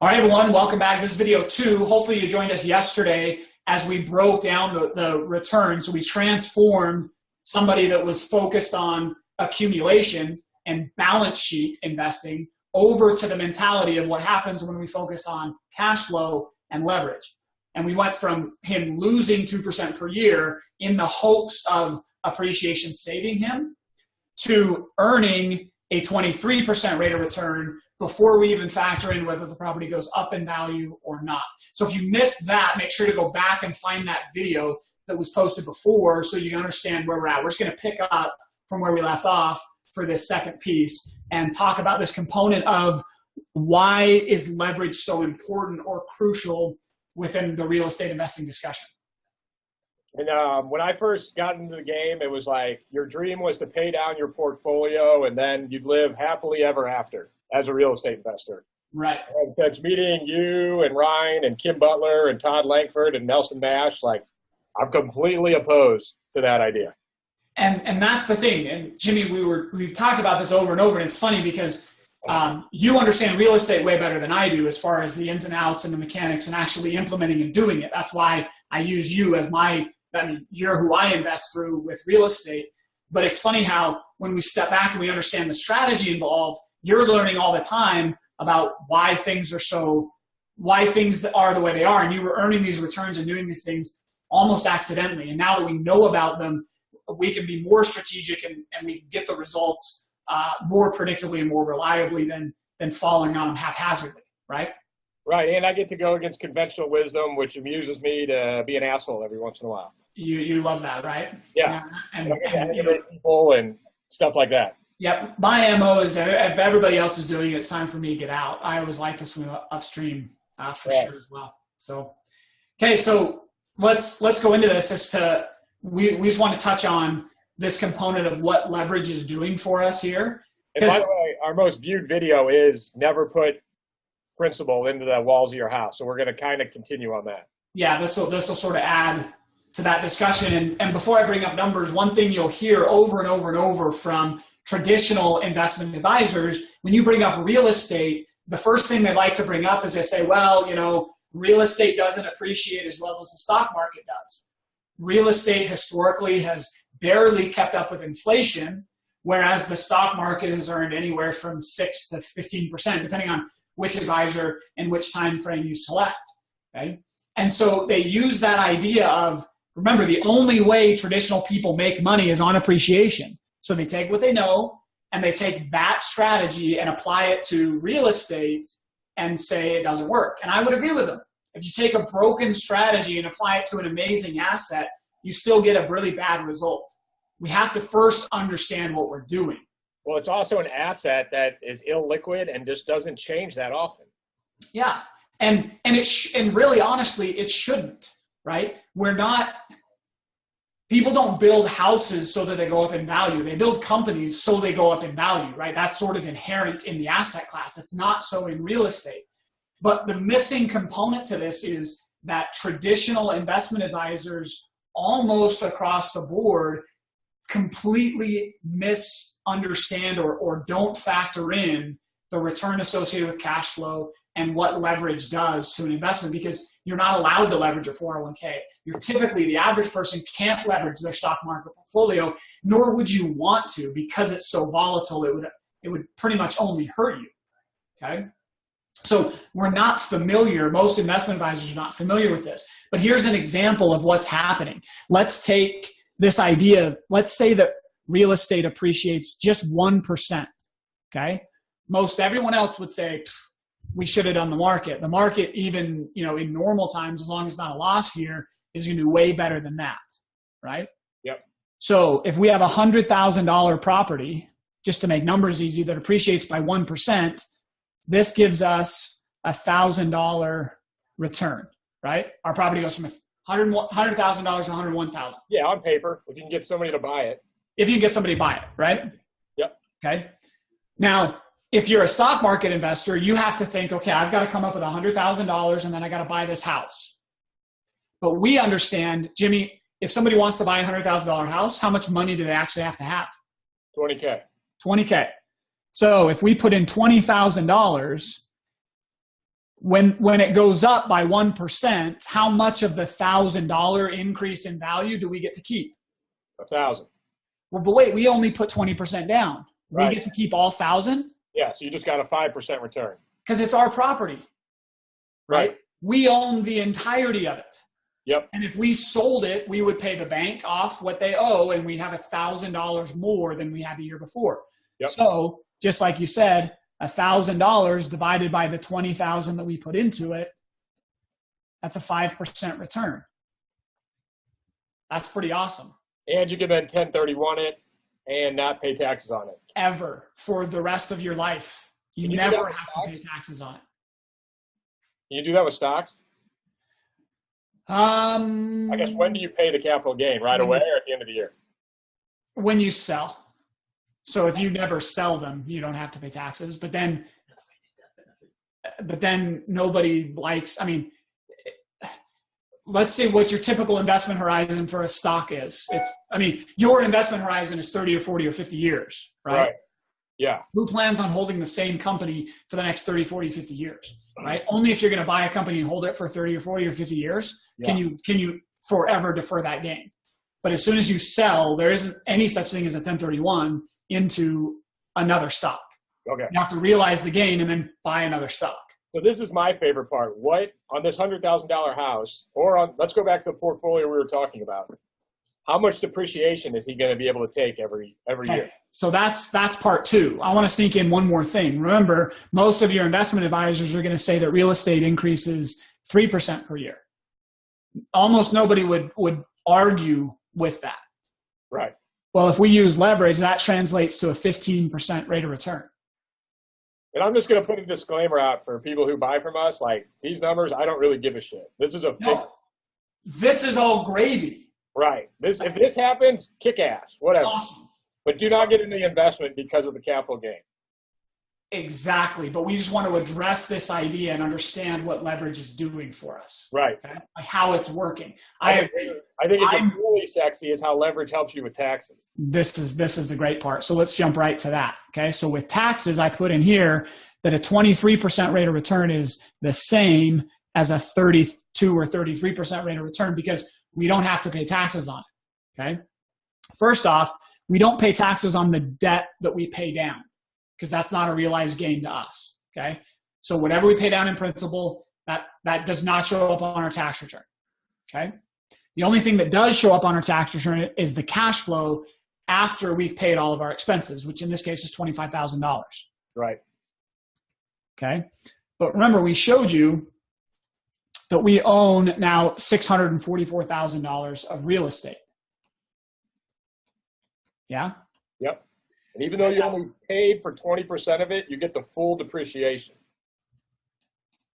All right, everyone, welcome back. This is video 2. Hopefully you joined us yesterday as we broke down the return. So we transformed somebody that was focused on accumulation and balance sheet investing over to the mentality of what happens when we focus on cash flow and leverage. And we went from him losing 2% per year in the hopes of appreciation saving him to earning a 23% rate of return before we even factor in whether the property goes up in value or not. So if you missed that, make sure to go back and find that video that was posted before so you can understand where we're at. We're just going to pick up from where we left off for this second piece and talk about this component of why is leverage so important or crucial within the real estate investing discussion. And when I first got into the game, it was like your dream was to pay down your portfolio and then you'd live happily ever after as a real estate investor. Right. And since meeting you and Ryan and Kim Butler and Todd Langford and Nelson Nash, like I'm completely opposed to that idea. And that's the thing. And Jimmy, we've talked about this over and over, and it's funny because you understand real estate way better than I do as far as the ins and outs and the mechanics and actually implementing and doing it. That's why I use you as you're who I invest through with real estate. But it's funny how when we step back and we understand the strategy involved, you're learning all the time about why things are the way they are. And you were earning these returns and doing these things almost accidentally. And now that we know about them, we can be more strategic and we can get the results more predictably and more reliably than following on them haphazardly, right? Right, and I get to go against conventional wisdom, which amuses me to be an asshole every once in a while. You love that, right? Yeah. And people and stuff like that. Yep. My MO is that if everybody else is doing it, it's time for me to get out. I always like to swim upstream for sure as well. So, okay, so let's go into this as to we just want to touch on this component of what leverage is doing for us here. And by the way, our most viewed video is never put principal into the walls of your house. So we're going to kind of continue on that. Yeah, this will sort of add to that discussion. And before I bring up numbers, one thing you'll hear over and over and over from traditional investment advisors, when you bring up real estate, the first thing they like to bring up is they say, well, real estate doesn't appreciate as well as the stock market does. Real estate historically has barely kept up with inflation, whereas the stock market has earned anywhere from 6 to 15%, depending on which advisor and which time frame you select. Okay? And so they use that idea of, remember, the only way traditional people make money is on appreciation. So they take what they know and they take that strategy and apply it to real estate and say it doesn't work. And I would agree with them. If you take a broken strategy and apply it to an amazing asset, you still get a really bad result. We have to first understand what we're doing. Well, it's also an asset that is illiquid and just doesn't change that often. Yeah, and really, honestly, it shouldn't, right? People don't build houses so that they go up in value. They build companies so they go up in value, right? That's sort of inherent in the asset class. It's not so in real estate. But the missing component to this is that traditional investment advisors almost across the board completely misunderstand or don't factor in the return associated with cash flow and what leverage does to an investment, because you're not allowed to leverage a 401k. The average person can't leverage their stock market portfolio, nor would you want to, because it's so volatile, it would pretty much only hurt you, okay? So we're not familiar, most investment advisors are not familiar with this. But here's an example of what's happening. Let's take this idea, let's say that real estate appreciates just 1%, okay? Most everyone else would say, we should have done the market. The market, even in normal times, as long as it's not a loss year, is going to do way better than that, right? Yep. So if we have a $100,000 property, just to make numbers easy, that appreciates by 1%, this gives us $1,000 return, right? Our property goes from $100,000 to $101,000. Yeah, on paper, if you can get somebody to buy it. If you can get somebody to buy it, right? Yep. Okay. Now, if you're a stock market investor, you have to think, okay, I've got to come up with $100,000 and then I got to buy this house. But we understand, Jimmy, if somebody wants to buy a $100,000 house, how much money do they actually have to have? $20K. $20K. So if we put in $20,000, when it goes up by 1%, how much of the $1,000 increase in value do we get to keep? 1,000. Well, but wait, we only put 20% down. Right. We get to keep all 1,000? Yeah, so you just got a 5% return. Because it's our property, right? We own the entirety of it. Yep. And if we sold it, we would pay the bank off what they owe, and we have $1,000 more than we had the year before. Yep. So just like you said, $1,000 divided by the 20,000 that we put into it, that's a 5% return. That's pretty awesome. And you can then 1031 it and not pay taxes on it. Ever for the rest of your life. You never have to pay taxes on it. Can you do that with stocks? I guess when do you pay the capital gain? Right away or at the end of the year? When you sell. So if you never sell them, you don't have to pay taxes. But then nobody likes, I mean, let's say what your typical investment horizon for a stock is. Your investment horizon is 30 or 40 or 50 years, right? Right. Yeah. Who plans on holding the same company for the next 30, 40, 50 years, right? Only if you're going to buy a company and hold it for 30 or 40 or 50 years, can you forever defer that gain. But as soon as you sell, there isn't any such thing as a 1031 into another stock. Okay. You have to realize the gain and then buy another stock. So this is my favorite part. What on this $100,000 house, or on, let's go back to the portfolio we were talking about. How much depreciation is he going to be able to take every year? So that's part two. I want to sneak in one more thing. Remember, most of your investment advisors are going to say that real estate increases 3% per year. Almost nobody would argue with that. Right. Well, if we use leverage, that translates to a 15% rate of return. And I'm just going to put a disclaimer out for people who buy from us. Like, these numbers, I don't really give a shit. This is this is all gravy. Right. If this happens, kick ass, whatever. Awesome. But do not get into the investment because of the capital gain. Exactly. But we just want to address this idea and understand what leverage is doing for us. Right. Okay? Like how it's working. I think it's really sexy is how leverage helps you with taxes. This is the great part. So let's jump right to that. Okay. So with taxes, I put in here that a 23% rate of return is the same as a 32 or 33% rate of return because we don't have to pay taxes on it. Okay. First off, we don't pay taxes on the debt that we pay down because that's not a realized gain to us. Okay. So whatever we pay down in principal, that does not show up on our tax return. Okay. The only thing that does show up on our tax return is the cash flow after we've paid all of our expenses, which in this case is $25,000. Right. Okay. But remember, we showed you that we own now $644,000 of real estate. Yeah? Yep. And even though you only paid for 20% of it, you get the full depreciation,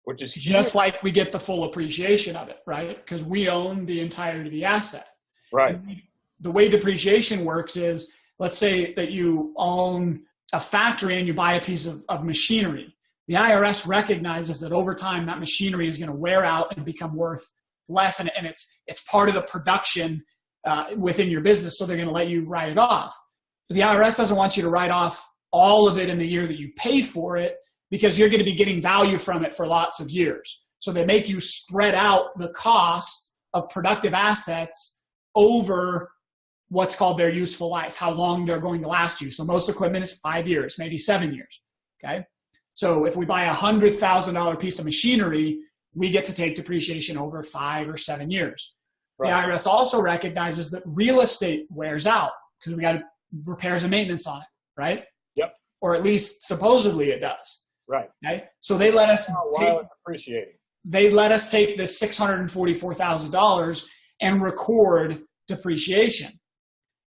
which is just like we get the full appreciation of it, right? Because we own the entirety of the asset. Right. And the way depreciation works is, let's say that you own a factory and you buy a piece of machinery. The IRS recognizes that over time that machinery is going to wear out and become worth less, and it's part of the production within your business, so they're going to let you write it off. But the IRS doesn't want you to write off all of it in the year that you pay for it because you're going to be getting value from it for lots of years. So they make you spread out the cost of productive assets over what's called their useful life, how long they're going to last you. So most equipment is 5 years, maybe 7 years. Okay. So if we buy a $100,000 piece of machinery, we get to take depreciation over 5 or 7 years. Right. The IRS also recognizes that real estate wears out because we got repairs and maintenance on it, right? Yep. Or at least supposedly it does. Right. Okay. So they let us while it's appreciating. They let us take this $644,000 and record depreciation.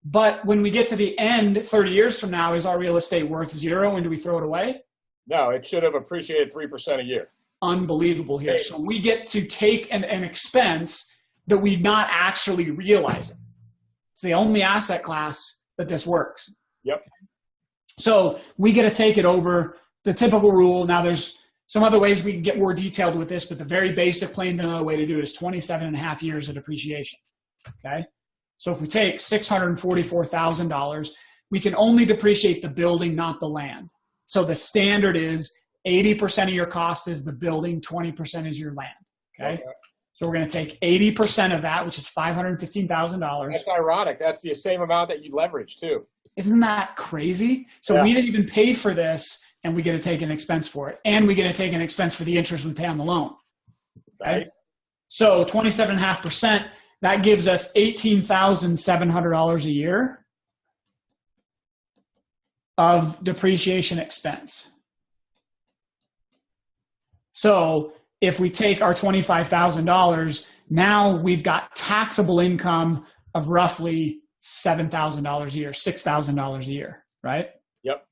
But when we get to the end, 30 years from now, is our real estate worth zero and do we throw it away? No, it should have appreciated 3% a year. Unbelievable here. So we get to take an expense that we're not actually realizing. It's the only asset class that this works. Yep. So we get to take it over the typical rule. Now there's some other ways we can get more detailed with this, but the very basic plain vanilla way to do it is 27.5 years of depreciation. Okay. So if we take $644,000, we can only depreciate the building, not the land. So the standard is 80% of your cost is the building, 20% is your land. Okay. So we're going to take 80% of that, which is $515,000. That's ironic. That's the same amount that you leverage too. Isn't that crazy? So we didn't even pay for this, and we get to take an expense for it. And we get to take an expense for the interest we pay on the loan. Okay? Right. So 27.5%, that gives us $18,700 a year of depreciation expense. So if we take our $25,000, now we've got taxable income of roughly $7,000 a year, $6,000 a year, right? Yep.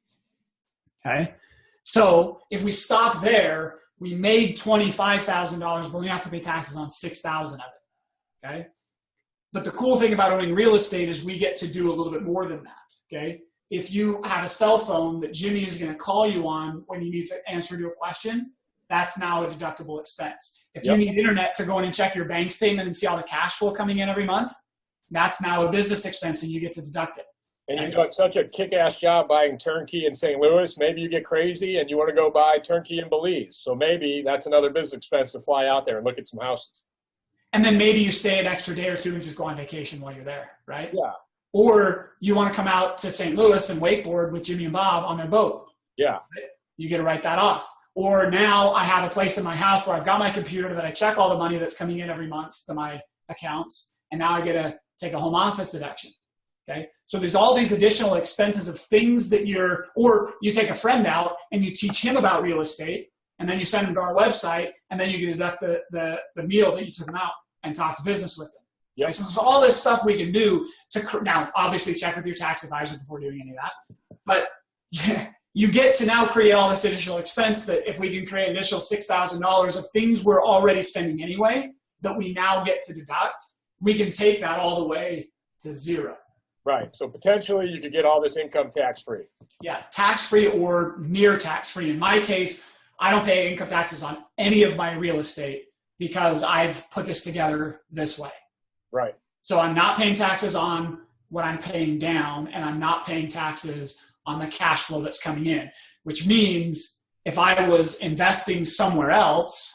Okay. So if we stop there, we made $25,000, but we have to pay taxes on $6,000 of it. Okay. But the cool thing about owning real estate is we get to do a little bit more than that. Okay. If you have a cell phone that Jimmy is going to call you on when he needs an answer to a question, that's now a deductible expense. If you need internet to go in and check your bank statement and see all the cash flow coming in every month, that's now a business expense and you get to deduct it. And you've done such a kick-ass job buying turnkey in St. Louis. Maybe you get crazy and you want to go buy turnkey in Belize. So maybe that's another business expense to fly out there and look at some houses. And then maybe you stay an extra day or two and just go on vacation while you're there, right? Yeah. Or you want to come out to St. Louis and wakeboard with Jimmy and Bob on their boat. Yeah. Right? You get to write that off. Or now I have a place in my house where I've got my computer that I check all the money that's coming in every month to my accounts. And now I get to take a home office deduction. Okay. So there's all these additional expenses of things that or you take a friend out and you teach him about real estate and then you send him to our website and then you can deduct the meal that you took him out and talk to business with him. Yep. Okay? So there's all this stuff we can do now obviously check with your tax advisor before doing any of that. But you get to now create all this additional expense that if we can create an additional $6,000 of things we're already spending anyway, that we now get to deduct, we can take that all the way to zero. Right. So potentially you could get all this income tax-free. Yeah, tax-free or near tax-free. In my case, I don't pay income taxes on any of my real estate because I've put this together this way. Right. So I'm not paying taxes on what I'm paying down, and I'm not paying taxes on the cash flow that's coming in, which means if I was investing somewhere else,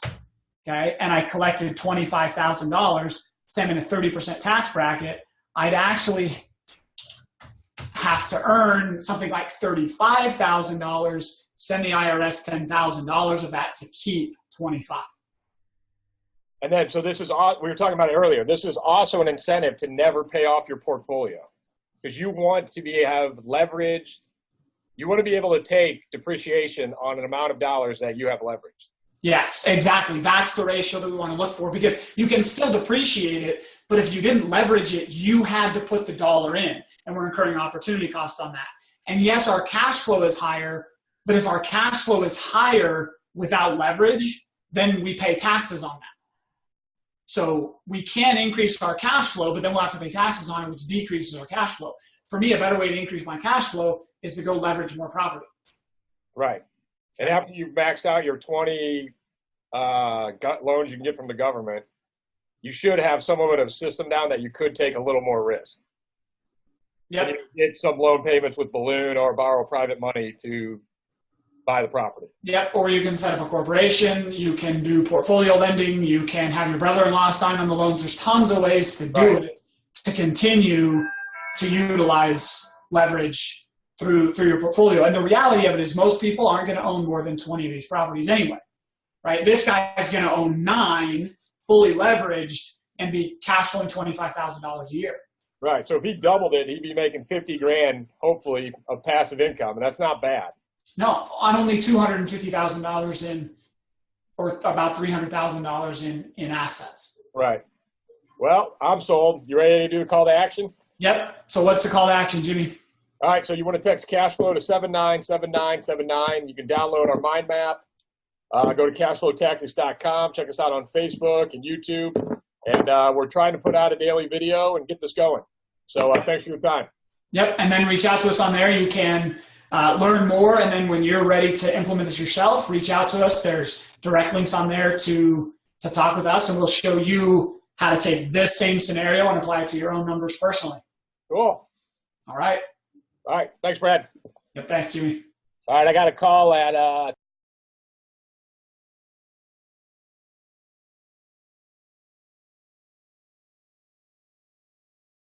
okay, and I collected $25,000, say I'm in a 30% tax bracket, I'd actually have to earn something like $35,000, send the IRS $10,000 of that to keep 25. And then, so this is, we were talking about it earlier, this is also an incentive to never pay off your portfolio because you want to have leveraged. You want to be able to take depreciation on an amount of dollars that you have leveraged. Yes, exactly. That's the ratio that we want to look for because you can still depreciate it, but if you didn't leverage it, you had to put the dollar in, and we're incurring opportunity costs on that. And yes, our cash flow is higher, but if our cash flow is higher without leverage, then we pay taxes on that. So we can increase our cash flow, but then we'll have to pay taxes on it, which decreases our cash flow. For me, a better way to increase my cash flow is to go leverage more property. Right. And after you've maxed out your 20 loans you can get from the government, you should have somewhat of a system down that you could take a little more risk. Yeah. Get some loan payments with balloon or borrow private money to buy the property. Yep. Or you can set up a corporation. You can do portfolio lending. You can have your brother-in-law sign on the loans. There's tons of ways to do it to continue to utilize leverage through your portfolio. And the reality of it is most people aren't going to own more than 20 of these properties anyway, right? This guy is going to own 9 fully leveraged and be cash flowing $25,000 a year. Right. So if he doubled it, he'd be making 50 grand, hopefully, of passive income. And that's not bad. No, on only $250,000 in, or about $300,000 in assets. Right. Well, I'm sold. You ready to do the call to action? Yep. So what's the call to action, Jimmy? All right. So you want to text cash flow to 797979. You can download our mind map. Go to cashflowtactics.com. Check us out on Facebook and YouTube. And we're trying to put out a daily video and get this going. So thanks for your time. Yep. And then reach out to us on there. You can learn more. And then when you're ready to implement this yourself, reach out to us. There's direct links on there to talk with us. And we'll show you how to take this same scenario and apply it to your own numbers personally. Cool. All right. All right. Thanks, Brad. Yep. Thanks, Jimmy. All right. I got a call at